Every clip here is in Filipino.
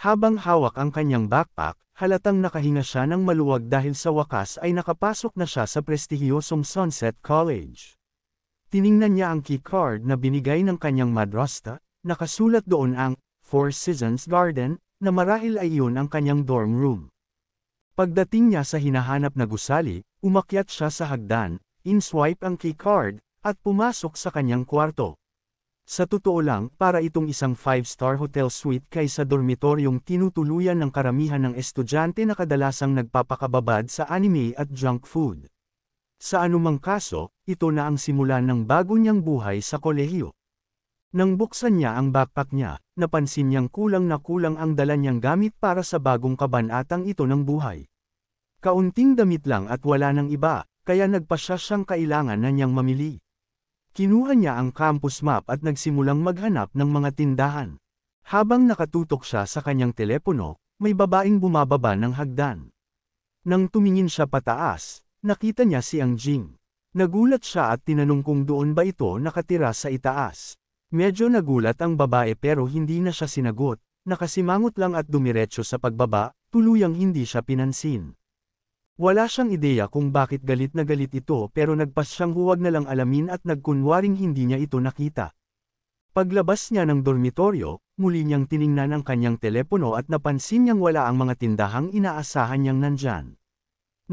Habang hawak ang kanyang backpack, halatang nakahinga siya ng maluwag dahil sa wakas ay nakapasok na siya sa prestihiyosong Sunset College. Tiningnan niya ang keycard na binigay ng kanyang madrasta, nakasulat doon ang Four Seasons Garden, na marahil ay iyon ang kanyang dorm room. Pagdating niya sa hinahanap na gusali, umakyat siya sa hagdan, in-swipe ang keycard, at pumasok sa kanyang kwarto. Sa totoo lang, para itong isang 5-star hotel suite kaysa dormitoryong tinutuluyan ng karamihan ng estudyante na kadalasang nagpapakababad sa anime at junk food. Sa anumang kaso, ito na ang simulan ng bago niyang buhay sa kolehiyo. Nang buksan niya ang backpack niya, napansin niyang kulang na kulang ang dala niyang gamit para sa bagong kabanatang ito ng buhay. Kaunting damit lang at wala ng iba, kaya nagpasya siyang kailangan na niyang mamili. Kinuha niya ang campus map at nagsimulang maghanap ng mga tindahan. Habang nakatutok siya sa kanyang telepono, may babaeng bumababa ng hagdan. Nang tumingin siya pataas, nakita niya si Ang Jing. Nagulat siya at tinanong kung doon ba ito nakatira sa itaas. Medyo nagulat ang babae pero hindi na siya sinagot, nakasimangot lang at dumiretso sa pagbaba, tuluyang hindi siya pinansin. Wala siyang ideya kung bakit galit na galit ito pero nagpas siyang huwag na lang alamin at nagkunwaring hindi niya ito nakita. Paglabas niya ng dormitoryo, muli niyang tiningnan ang kanyang telepono at napansin niyang wala ang mga tindahang inaasahan niyang nandyan.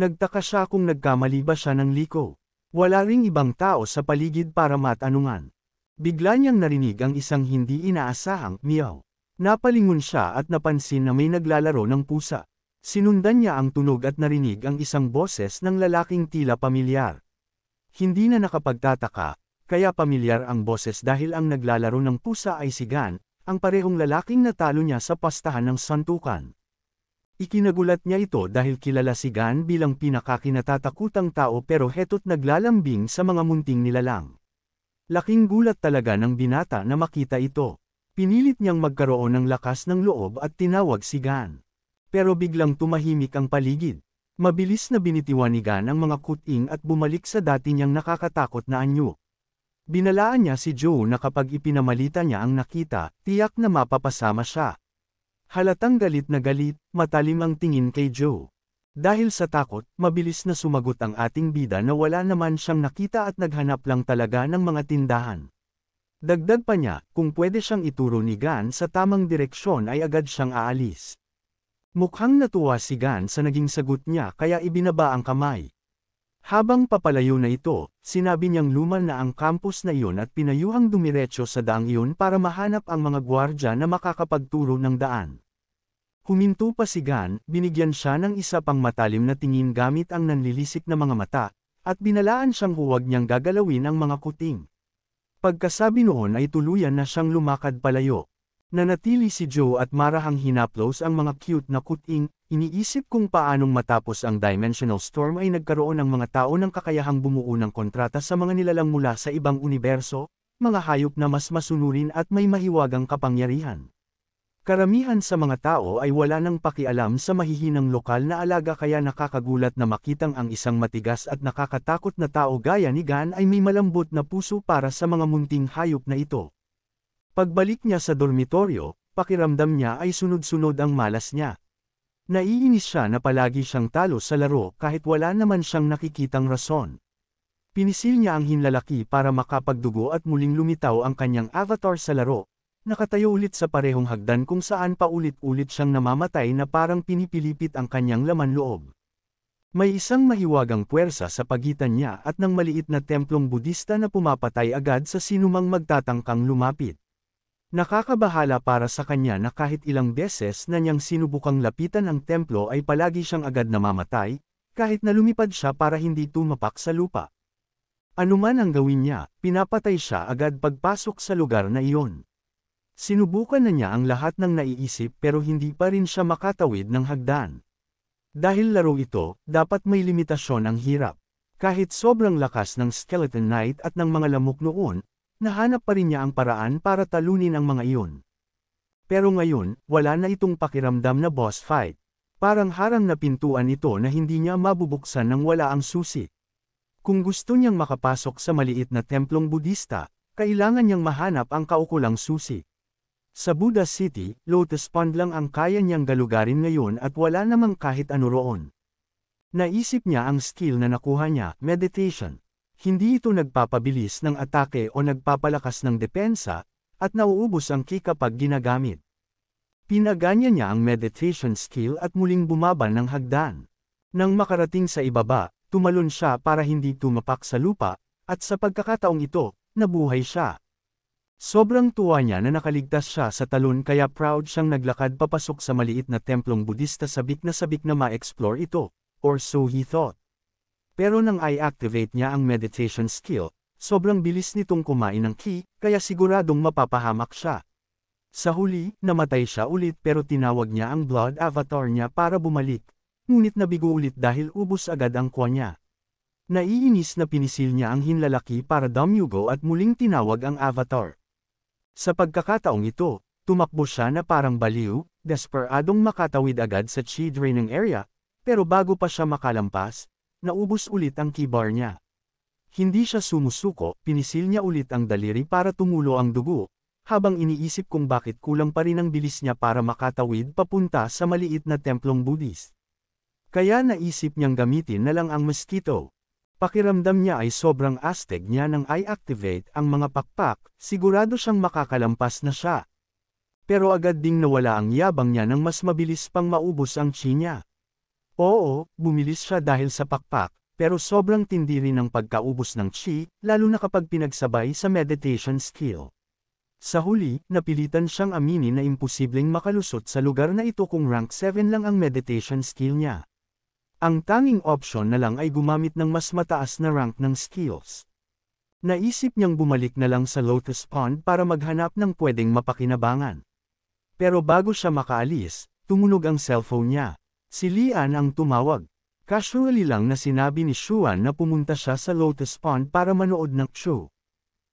Nagtaka siya kung nagkamali ba siya ng liko. Wala ring ibang tao sa paligid para matanungan. Bigla niyang narinig ang isang hindi inaasahang meow. Napalingon siya at napansin na may naglalaro ng pusa. Sinundan niya ang tunog at narinig ang isang boses ng lalaking tila pamilyar. Hindi na nakapagtataka, kaya pamilyar ang boses dahil ang naglalaro ng pusa ay si Gan, ang parehong lalaking natalo niya sa pastahan ng santukan. Ikinagulat niya ito dahil kilala si Gan bilang pinakakinatatakutang tao pero heto't naglalambing sa mga munting nilalang. Laking gulat talaga ng binata na makita ito. Pinilit niyang magkaroon ng lakas ng loob at tinawag si Gan. Pero biglang tumahimik ang paligid. Mabilis na binitiwan ni Gan ang mga kuting at bumalik sa dati niyang nakakatakot na anyo. Binalaan niya si Joe na kapag ipinamalita niya ang nakita, tiyak na mapapasama siya. Halatang galit na galit, matalim ang tingin kay Joe. Dahil sa takot, mabilis na sumagot ang ating bida na wala naman siyang nakita at naghanap lang talaga ng mga tindahan. Dagdag pa niya, kung pwede siyang ituro ni Gan sa tamang direksyon ay agad siyang aalis. Mukhang natuwa si Gan sa naging sagot niya kaya ibinaba ang kamay. Habang papalayo na ito, sinabi niyang luma na ang campus na iyon at pinayuhang dumiretso sa daang iyon para mahanap ang mga gwardya na makakapagturo ng daan. Huminto pa si Gan, binigyan siya ng isa pang matalim na tingin gamit ang nanlilisik na mga mata, at binalaan siyang huwag niyang gagalawin ang mga kuting. Pagkasabi noon ay tuluyan na siyang lumakad palayo. Nanatili si Joe at marahang hinaplos ang mga cute na kuting, iniisip kung paanong matapos ang Dimensional Storm ay nagkaroon ng mga tao ng kakayahang bumuo ng kontrata sa mga nilalang mula sa ibang universo, mga hayop na mas masunurin at may mahiwagang kapangyarihan. Karamihan sa mga tao ay wala nang pakialam sa mahihinang lokal na alaga kaya nakakagulat na makitang ang isang matigas at nakakatakot na tao gaya ni Gan ay may malambot na puso para sa mga munting hayop na ito. Pagbalik niya sa dormitoryo, pakiramdam niya ay sunod-sunod ang malas niya. Naiinis siya na palagi siyang talo sa laro kahit wala naman siyang nakikitang rason. Pinisil niya ang hinlalaki para makapagdugo at muling lumitaw ang kanyang avatar sa laro. Nakatayo ulit sa parehong hagdan kung saan paulit-ulit siyang namamatay na parang pinipilipit ang kanyang laman loob. May isang mahiwagang puwersa sa pagitan niya at ng maliit na templong Budista na pumapatay agad sa sinumang magtatangkang lumapit. Nakakabahala para sa kanya na kahit ilang beses na niyang sinubukang lapitan ang templo ay palagi siyang agad namamatay, kahit na lumipad siya para hindi tumapak sa lupa. Anuman ang gawin niya, pinapatay siya agad pagpasok sa lugar na iyon. Sinubukan na niya ang lahat ng naiisip pero hindi pa rin siya makatawid ng hagdan. Dahil laro ito, dapat may limitasyon ang hirap. Kahit sobrang lakas ng Skeleton Knight at ng mga lamok noon, nahanap pa rin niya ang paraan para talunin ang mga iyon. Pero ngayon, wala na itong pakiramdam na boss fight. Parang harang na pintuan ito na hindi niya mabubuksan nang wala ang susi. Kung gusto niyang makapasok sa maliit na templong Budista, kailangan niyang mahanap ang kaukulang susi. Sa Buddha City, Lotus Pond lang ang kaya niyang galugarin ngayon at wala namang kahit ano roon. Naisip niya ang skill na nakuha niya, meditation. Hindi ito nagpapabilis ng atake o nagpapalakas ng depensa, at nauubos ang ki kapag ginagamit. Pinaganya niya ang meditation skill at muling bumaba ng hagdan. Nang makarating sa ibaba, tumalon siya para hindi tumapak sa lupa, at sa pagkakataong ito, nabuhay siya. Sobrang tuwa niya na nakaligtas siya sa talon kaya proud siyang naglakad papasok sa maliit na templong Budista sabik na ma-explore ito, or so he thought. Pero nang i-activate niya ang meditation skill, sobrang bilis nitong kumain ng ki, kaya siguradong mapapahamak siya. Sa huli, namatay siya ulit pero tinawag niya ang blood avatar niya para bumalik, ngunit nabigo ulit dahil ubos agad ang kwa niya. Naiinis na pinisil niya ang hinlalaki para dumyugo at muling tinawag ang avatar. Sa pagkakataong ito, tumakbo siya na parang baliw, desperadong makatawid agad sa chi draining area, pero bago pa siya makalampas, naubos ulit ang ki bar niya. Hindi siya sumusuko, pinisil niya ulit ang daliri para tumulo ang dugo, habang iniisip kung bakit kulang pa rin ang bilis niya para makatawid papunta sa maliit na templong Buddhist. Kaya naisip niyang gamitin na lang ang mosquito. Pakiramdam niya ay sobrang astig niya nang i-activate ang mga pakpak, sigurado siyang makakalampas na siya. Pero agad ding nawala ang yabang niya nang mas mabilis pang maubos ang chi niya. Oo, bumilis siya dahil sa pakpak, pero sobrang tindi rin ang pagkaubos ng chi, lalo na kapag pinagsabay sa meditation skill. Sa huli, napilitan siyang aminin na imposibleng makalusot sa lugar na ito kung rank 7 lang ang meditation skill niya. Ang tanging option na lang ay gumamit ng mas mataas na rank ng skills. Naisip niyang bumalik na lang sa Lotus Pond para maghanap ng pwedeng mapakinabangan. Pero bago siya makaalis, tumunog ang cellphone niya. Si Lian ang tumawag. Casually lang na sinabi ni Xuan na pumunta siya sa Lotus Pond para manood ng show.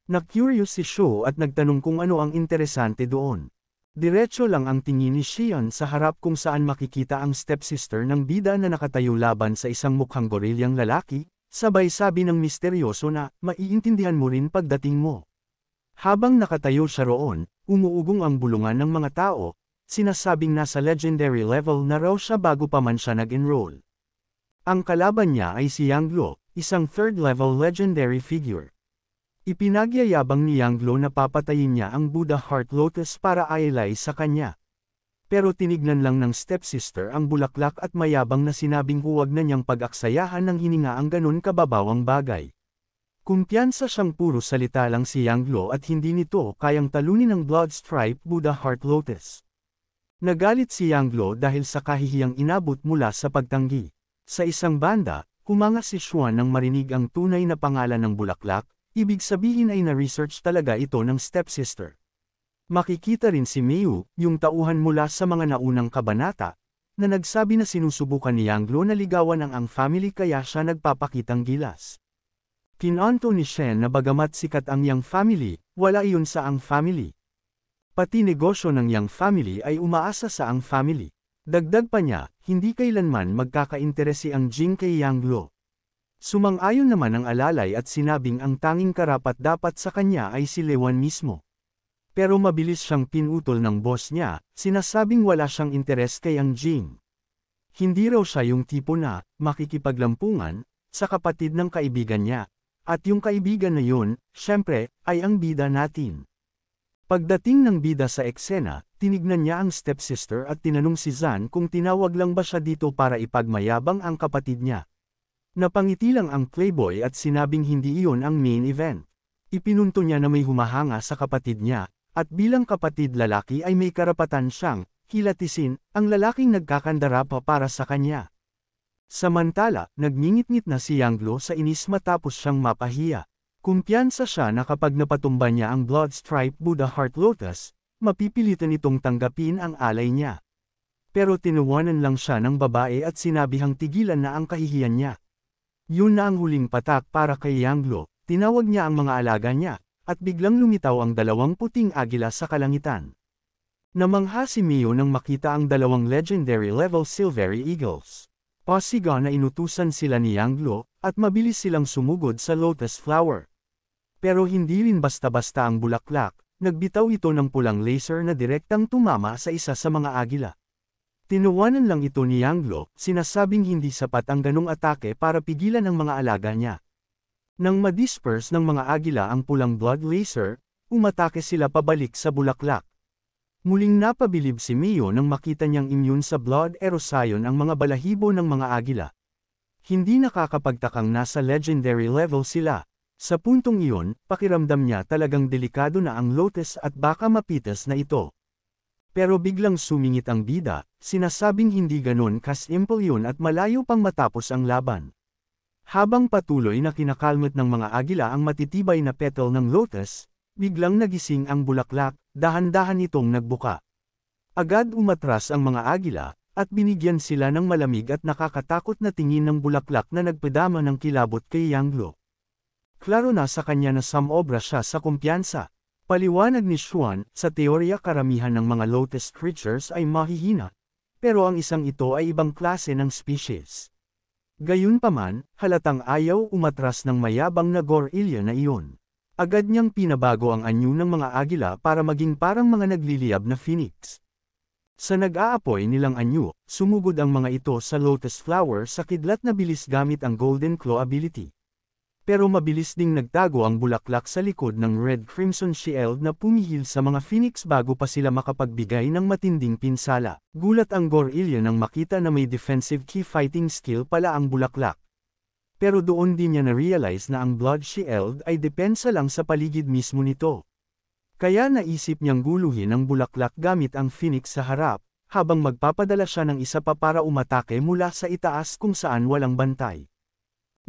Na-curious si Shu at nagtanong kung ano ang interesante doon. Diretso lang ang tingin ni Xian sa harap kung saan makikita ang stepsister ng bida na nakatayo laban sa isang mukhang gorilyang lalaki, sabay sabi ng misteryoso na, maiintindihan mo rin pagdating mo. Habang nakatayo siya roon, umuugong ang bulungan ng mga tao, sinasabing nasa legendary level na raw siya bago pa man siya nag-enroll. Ang kalaban niya ay si Yang Luo, isang third-level legendary figure. Ipinagyayabang ni Yang Luo na papatayin niya ang Buddha Heart Lotus para ailay sa kanya. Pero tinignan lang ng stepsister ang bulaklak at mayabang na sinabing huwag na niyang pag-aksayahan ng hininga ang ganun kababawang bagay. Kumpiyansa siyang puro salita lang si Yang Luo at hindi nito kayang talunin ang Blood Stripe Buddha Heart Lotus. Nagalit si Yang Luo dahil sa kahihiyang inabot mula sa pagtanggi. Sa isang banda, kumanga si Xuan nang marinig ang tunay na pangalan ng bulaklak. Ibig sabihin ay na-research talaga ito ng stepsister. Makikita rin si Miu, yung tauhan mula sa mga naunang kabanata, na nagsabi na sinusubukan ni Yang Luo na ligawan ang family kaya siya nagpapakitang gilas. Kinonto ni Shen na bagamat sikat ang Yang family, wala iyon sa ang family. Pati negosyo ng Yang family ay umaasa sa ang family. Dagdag pa niya, hindi kailanman magkakainteresi ang Jing kay Yang Luo. Sumang-ayon naman ang alalay at sinabing ang tanging karapat-dapat sa kanya ay si Lewan mismo. Pero mabilis siyang pinutol ng boss niya, sinasabing wala siyang interes kay Ang Jing. Hindi raw siya yung tipo na, makikipaglampungan, sa kapatid ng kaibigan niya. At yung kaibigan na yun, syempre, ay ang bida natin. Pagdating ng bida sa eksena, tinignan niya ang stepsister at tinanong si Zan kung tinawag lang ba siya dito para ipagmayabang ang kapatid niya. Napangiti lang ang playboy at sinabing hindi iyon ang main event. Ipinunto niya na may humahanga sa kapatid niya, at bilang kapatid lalaki ay may karapatan siyang kilatisin ang lalaking nagkakandara pa para sa kanya. Samantala, nagngingit-ngit na si Yang Luo sa inis matapos siyang mapahiya. Kumpiyansa siya na kapag napatumba niya ang Blood Stripe Buddha Heart Lotus, mapipilitan itong tanggapin ang alay niya. Pero tinuwanan lang siya ng babae at sinabihang tigilan na ang kahihiyan niya. Yun na ang huling patak para kay Yang Luo, tinawag niya ang mga alaga niya, at biglang lumitaw ang dalawang puting agila sa kalangitan. Namangha si Mio nang makita ang dalawang legendary level Silvery Eagles. Pasiga na inutusan sila ni Yang Luo, at mabilis silang sumugod sa Lotus Flower. Pero hindi rin basta-basta ang bulaklak, nagbitaw ito ng pulang laser na direktang tumama sa isa sa mga agila. Tinuwanan lang ito ni Yanglo, sinasabing hindi sapat ang ganong atake para pigilan ang mga alaga niya. Nang madisperse ng mga agila ang pulang blood laser, umatake sila pabalik sa bulaklak. Muling napabilib si Mio nang makita niyang immune sa blood erosion ang mga balahibo ng mga agila. Hindi nakakapagtakang nasa legendary level sila. Sa puntong iyon, pakiramdam niya talagang delikado na ang Lotus at baka mapitas na ito. Pero biglang sumingit ang bida, sinasabing hindi ganon ka-simple yun at malayo pang matapos ang laban. Habang patuloy na kinakalmot ng mga agila ang matitibay na petal ng Lotus, biglang nagising ang bulaklak, dahan-dahan itong nagbuka. Agad umatras ang mga agila, at binigyan sila ng malamig at nakakatakot na tingin ng bulaklak na nagpadama ng kilabot kay Yanglo. Klaro na sa kanya na sumobra siya sa kumpiyansa. Paliwanag ni Xuan, sa teorya karamihan ng mga Lotus creatures ay mahihina, pero ang isang ito ay ibang klase ng species. Gayunpaman, halatang ayaw umatras ng mayabang na gorilla na iyon. Agad niyang pinabago ang anyo ng mga agila para maging parang mga nagliliyab na phoenix. Sa nag-aapoy nilang anyo, sumugod ang mga ito sa lotus flower sa kidlat na bilis gamit ang golden claw ability. Pero mabilis ding nagtago ang bulaklak sa likod ng red crimson shield na pumihil sa mga phoenix bago pa sila makapagbigay ng matinding pinsala. Gulat ang gorilla nang makita na may defensive key fighting skill pala ang bulaklak. Pero doon din niya na-realize na ang blood shield ay depensa lang sa paligid mismo nito. Kaya naisip niyang guluhin ang bulaklak gamit ang phoenix sa harap, habang magpapadala siya ng isa pa para umatake mula sa itaas kung saan walang bantay.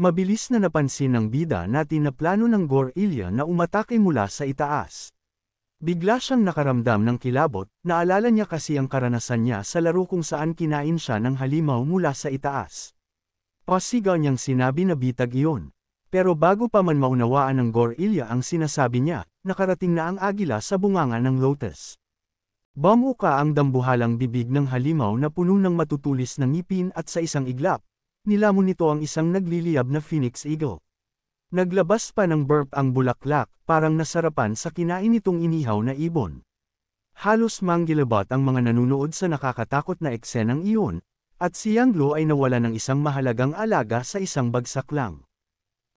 Mabilis na napansin ng bida natin na plano ng gorilla na umatake mula sa itaas. Bigla siyang nakaramdam ng kilabot, naalala niya kasi ang karanasan niya sa laro kung saan kinain siya ng halimaw mula sa itaas. Pasigaw niyang sinabi na bitag iyon. Pero bago pa man maunawaan ng gorilla ang sinasabi niya, nakarating na ang agila sa bunganga ng lotus. Bumuka ang dambuhalang bibig ng halimaw na puno ng matutulis na ngipin at sa isang iglap, nilamon nito ang isang nagliliyab na phoenix eagle. Naglabas pa ng burp ang bulaklak, parang nasarapan sa kinain nitong inihaw na ibon. Halos manggilabot ang mga nanunood sa nakakatakot na eksenang iyon, at si Yanglo ay nawala ng isang mahalagang alaga sa isang bagsak lang.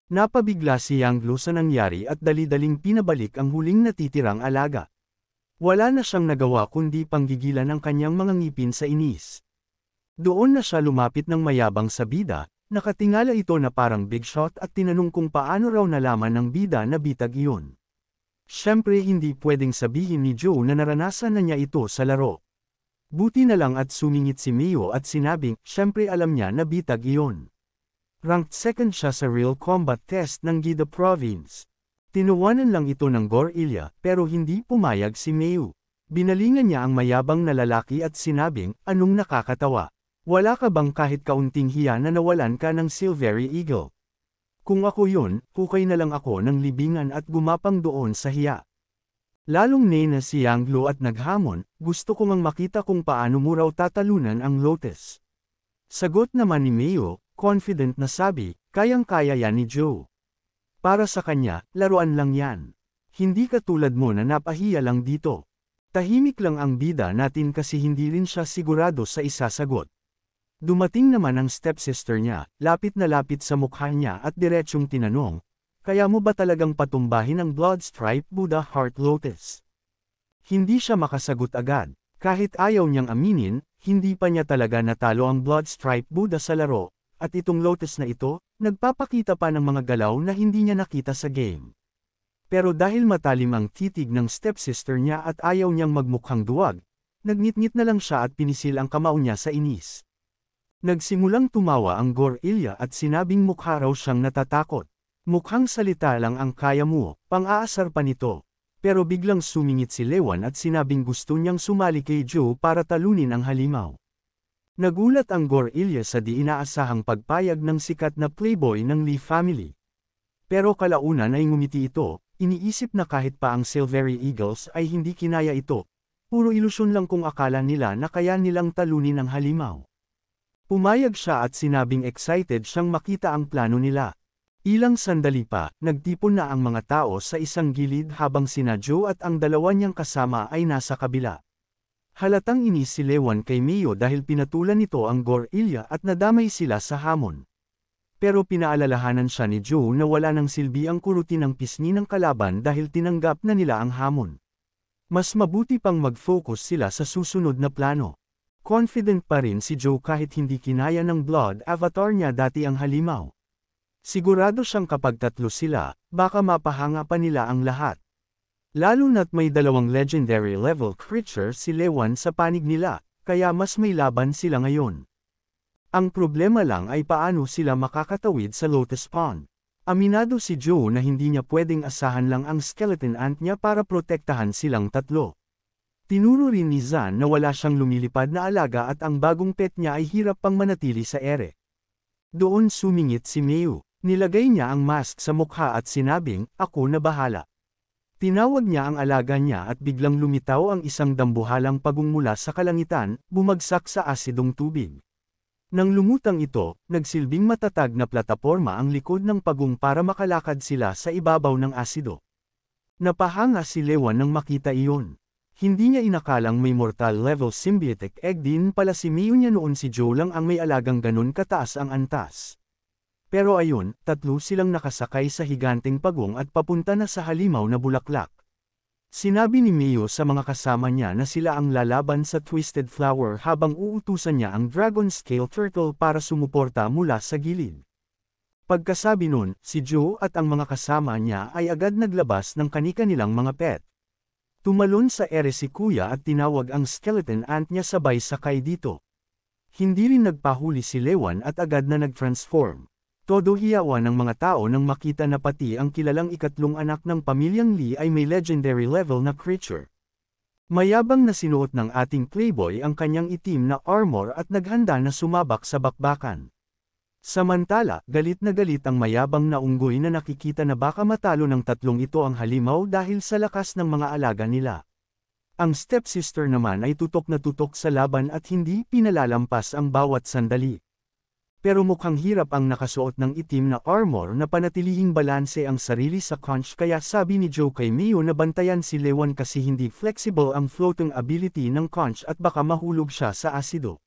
Napabigla si Yanglo sa nangyari at dali-daling pinabalik ang huling natitirang alaga. Wala na siyang nagawa kundi panggigilan ang kanyang mga ngipin sa inis. Doon na siya lumapit ng mayabang sa bida, nakatingala ito na parang big shot at tinanong kung paano raw nalaman ng bida na bitag iyon. Siyempre hindi pwedeng sabihin ni Joe na naranasan na niya ito sa laro. Buti na lang at sumingit si Mio at sinabing, siyempre alam niya na bitag iyon. Ranked second siya sa real combat test ng Gida Province. Tinuwanan lang ito ng gorilla, pero hindi pumayag si Mio. Binalingan niya ang mayabang na lalaki at sinabing, anong nakakatawa? Wala ka bang kahit kaunting hiya na nawalan ka ng Silvery Eagle? Kung ako yun, hukay na lang ako ng libingan at gumapang doon sa hiya. Lalong nena si Yanglo at naghamon, gusto ko ngang makita kung paano mo raw tatalunan ang lotus. Sagot naman ni Mio, confident na sabi, kayang-kaya yan ni Joe. Para sa kanya, laruan lang yan. Hindi katulad mo na napahiya lang dito. Tahimik lang ang bida natin kasi hindi rin siya sigurado sa isasagot. Dumating naman ang stepsister niya, lapit na lapit sa mukha niya at diretsyong tinanong, kaya mo ba talagang patumbahin ang Bloodstripe Buddha Heart Lotus? Hindi siya makasagot agad. Kahit ayaw niyang aminin, hindi pa niya talaga natalo ang Bloodstripe Buddha sa laro, at itong lotus na ito, nagpapakita pa ng mga galaw na hindi niya nakita sa game. Pero dahil matalim ang titig ng stepsister niya at ayaw niyang magmukhang duwag, nagnitngit na lang siya at pinisil ang kamao niya sa inis. Nagsimulang tumawa ang gorilla at sinabing mukha raw siyang natatakot. Mukhang salita lang ang kaya mo, pang-aasar pa nito. Pero biglang sumingit si Lewan at sinabing gusto niyang sumali kay Joe para talunin ang halimaw. Nagulat ang gorilla sa di inaasahang pagpayag ng sikat na playboy ng Lee family. Pero kalaunan ay ngumiti ito, iniisip na kahit pa ang Silvery Eagles ay hindi kinaya ito. Puro ilusyon lang kung akala nila na kaya nilang talunin ang halimaw. Pumayag siya at sinabing excited siyang makita ang plano nila. Ilang sandali pa, nagtipon na ang mga tao sa isang gilid habang sina Joe at ang dalawa niyang kasama ay nasa kabila. Halatang inis si Lewan kay Mio dahil pinatulan nito ang gorilla at nadamay sila sa hamon. Pero pinaalalahanan siya ni Joe na wala nang silbi ang kurutin ng pisngi ng kalaban dahil tinanggap na nila ang hamon. Mas mabuti pang mag-focus sila sa susunod na plano. Confident pa rin si Joe kahit hindi kinaya ng blood avatar niya dati ang halimaw. Sigurado siyang kapag tatlo sila, baka mapahanga pa nila ang lahat. Lalo na't may dalawang legendary level creature si Lewan sa panig nila, kaya mas may laban sila ngayon. Ang problema lang ay paano sila makakatawid sa Lotus Pond. Aminado si Joe na hindi niya pwedeng asahan lang ang skeleton ant niya para protektahan silang tatlo. Tinuro rin ni Zan na wala siyang lumilipad na alaga at ang bagong pet niya ay hirap pang manatili sa ere. Doon sumingit si Meo. Nilagay niya ang mask sa mukha at sinabing, "Ako na bahala." Tinawag niya ang alaga niya at biglang lumitaw ang isang dambuhalang pagong mula sa kalangitan, bumagsak sa asidong tubig. Nang lumutang ito, nagsilbing matatag na plataporma ang likod ng pagong para makalakad sila sa ibabaw ng asido. Napahanga si Lewan nang makita iyon. Hindi niya inakalang may mortal level symbiotic egg din pala si Mio niya noon si Joe lang ang may alagang ganun kataas ang antas. Pero ayun, tatlo silang nakasakay sa higanteng pagong at papunta na sa halimaw na bulaklak. Sinabi ni Mio sa mga kasama niya na sila ang lalaban sa Twisted Flower habang uutusan niya ang Dragon Scale Turtle para sumuporta mula sa gilid. Pagkasabi nun, si Joe at ang mga kasama niya ay agad naglabas ng kani-kanilang mga pet. Tumalon sa ere si Kuya at tinawag ang skeleton ant niya sabay sakay dito. Hindi rin nagpahuli si Lewan at agad na nag-transform. Todo hiyawan ng mga tao nang makita na pati ang kilalang ikatlong anak ng pamilyang Lee ay may legendary level na creature. Mayabang na sinuot ng ating playboy ang kanyang itim na armor at naghanda na sumabak sa bakbakan. Samantala, galit na galit ang mayabang na unggoy na nakikita na baka matalo ng tatlong ito ang halimaw dahil sa lakas ng mga alaga nila. Ang stepsister naman ay tutok na tutok sa laban at hindi pinalalampas ang bawat sandali. Pero mukhang hirap ang nakasuot ng itim na armor na panatilihing balanse ang sarili sa conch kaya sabi ni Joe kay Mio na bantayan si Lewan kasi hindi flexible ang floating ability ng conch at baka mahulog siya sa asido.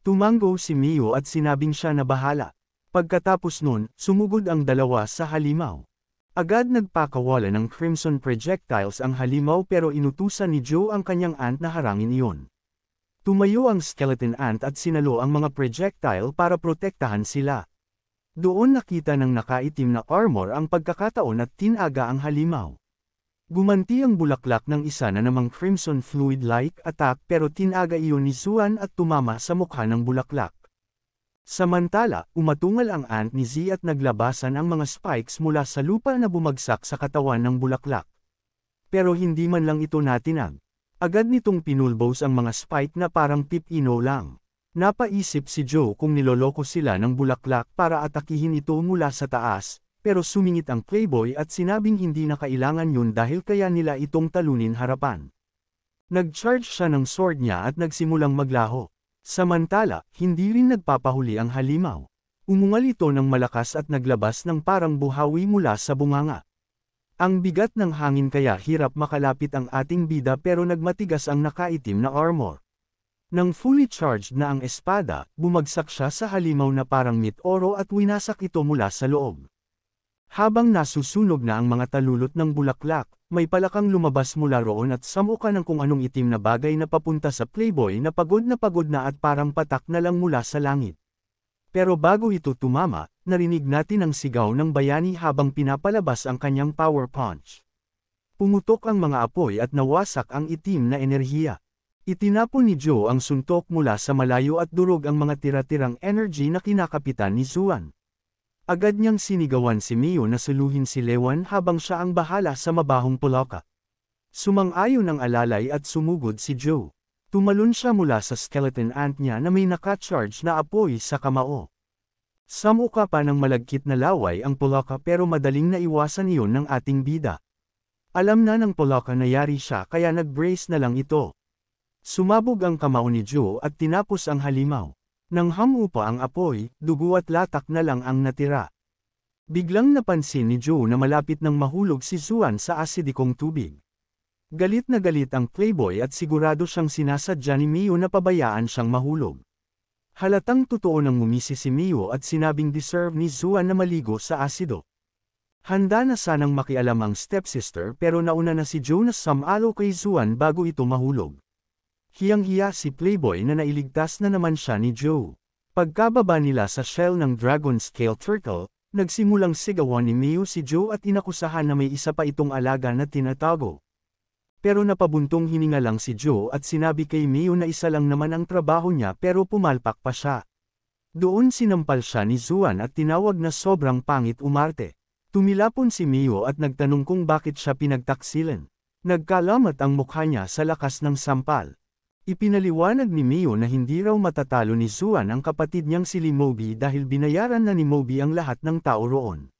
Tumango si Mio at sinabing siya na bahala. Pagkatapos nun, sumugod ang dalawa sa halimaw. Agad nagpakawala ng crimson projectiles ang halimaw pero inutusan ni Joe ang kanyang ant na harangin iyon. Tumayo ang skeleton ant at sinalo ang mga projectile para protektahan sila. Doon nakita ng nakaitim na armor ang pagkakataon at tinaga ang halimaw. Gumanti ang bulaklak ng isa na namang crimson fluid-like attack pero tinaga iyon ni Zuan at tumama sa mukha ng bulaklak. Samantala, umatungal ang ant ni Z at naglabasan ang mga spikes mula sa lupa na bumagsak sa katawan ng bulaklak. Pero hindi man lang ito natinag. Agad nitong pinulbos ang mga spike na parang pipino lang. Napaisip si Joe kung niloloko sila ng bulaklak para atakihin ito mula sa taas, pero sumingit ang playboy at sinabing hindi na kailangan yun dahil kaya nila itong talunin harapan. Nag-charge siya ng sword niya at nagsimulang maglaho. Samantala, hindi rin nagpapahuli ang halimaw. Umungal ito ng malakas at naglabas ng parang buhawi mula sa bunganga. Ang bigat ng hangin kaya hirap makalapit ang ating bida pero nagmatigas ang nakaitim na armor. Nang fully charged na ang espada, bumagsak siya sa halimaw na parang meteoro at winasak ito mula sa loob. Habang nasusunog na ang mga talulot ng bulaklak, may palakang lumabas mula roon at samuka ng kung anong itim na bagay na papunta sa playboy na pagod na at parang patak na lang mula sa langit. Pero bago ito tumama, narinig natin ang sigaw ng bayani habang pinapalabas ang kanyang power punch. Pumutok ang mga apoy at nawasak ang itim na enerhiya. Itinapon ni Joe ang suntok mula sa malayo at durog ang mga tira-tirang energy na kinakapitan ni Zuan. Agad niyang sinigawan si Mio na suluhin si Lewan habang siya ang bahala sa mabahong pulaka. Sumang-ayon ang alalay at sumugod si Joe. Tumalon siya mula sa skeleton ant niya na may naka-charge na apoy sa kamao. Samuka pa ng malagkit na laway ang pulaka pero madaling naiwasan iyon ng ating bida. Alam na ng pulaka na yari siya kaya nag-brace na lang ito. Sumabog ang kamao ni Joe at tinapos ang halimaw. Nang hamupa ang apoy, dugo at latak na lang ang natira. Biglang napansin ni Joe na malapit nang mahulog si Zuan sa asidikong tubig. Galit na galit ang playboy at sigurado siyang sinasadya ni Mio na pabayaan siyang mahulog. Halatang totoo nang ngumisi si Mio at sinabing deserve ni Zuan na maligo sa asido. Handa na sanang makialam ang stepsister pero nauna na si Joe na sumalo kay Zuan bago ito mahulog. Hiyang-hiya si Playboy na nailigtas na naman siya ni Joe. Pagkababa nila sa shell ng Dragon Scale Turtle, nagsimulang sigawan ni Mio si Joe at inakusahan na may isa pa itong alaga na tinatago. Pero napabuntong hininga lang si Joe at sinabi kay Mio na isa lang naman ang trabaho niya pero pumalpak pa siya. Doon sinampal siya ni Zuan at tinawag na sobrang pangit umarte. Tumilapon si Mio at nagtanong kung bakit siya pinagtaksilan. Nagkalamat ang mukha niya sa lakas ng sampal. Ipinaliwanag ni Mio na hindi raw matatalo ni Zuan ang kapatid niyang si Moby dahil binayaran na ni Moby ang lahat ng tao roon.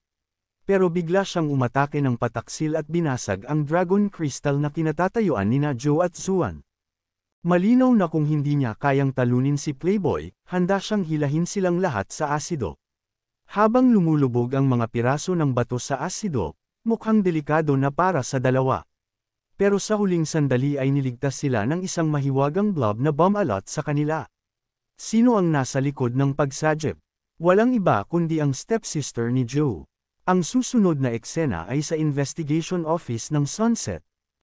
Pero bigla siyang umatake ng pataksil at binasag ang Dragon Crystal na kinatatayuan ni Joe at Zuan. Malinaw na kung hindi niya kayang talunin si Playboy, handa siyang hilahin silang lahat sa asido. Habang lumulubog ang mga piraso ng bato sa asido, mukhang delikado na para sa dalawa. Pero sa huling sandali ay niligtas sila ng isang mahiwagang blob na bumalot sa kanila. Sino ang nasa likod ng pagsajip? Walang iba kundi ang stepsister ni Joe. Ang susunod na eksena ay sa investigation office ng Sunset.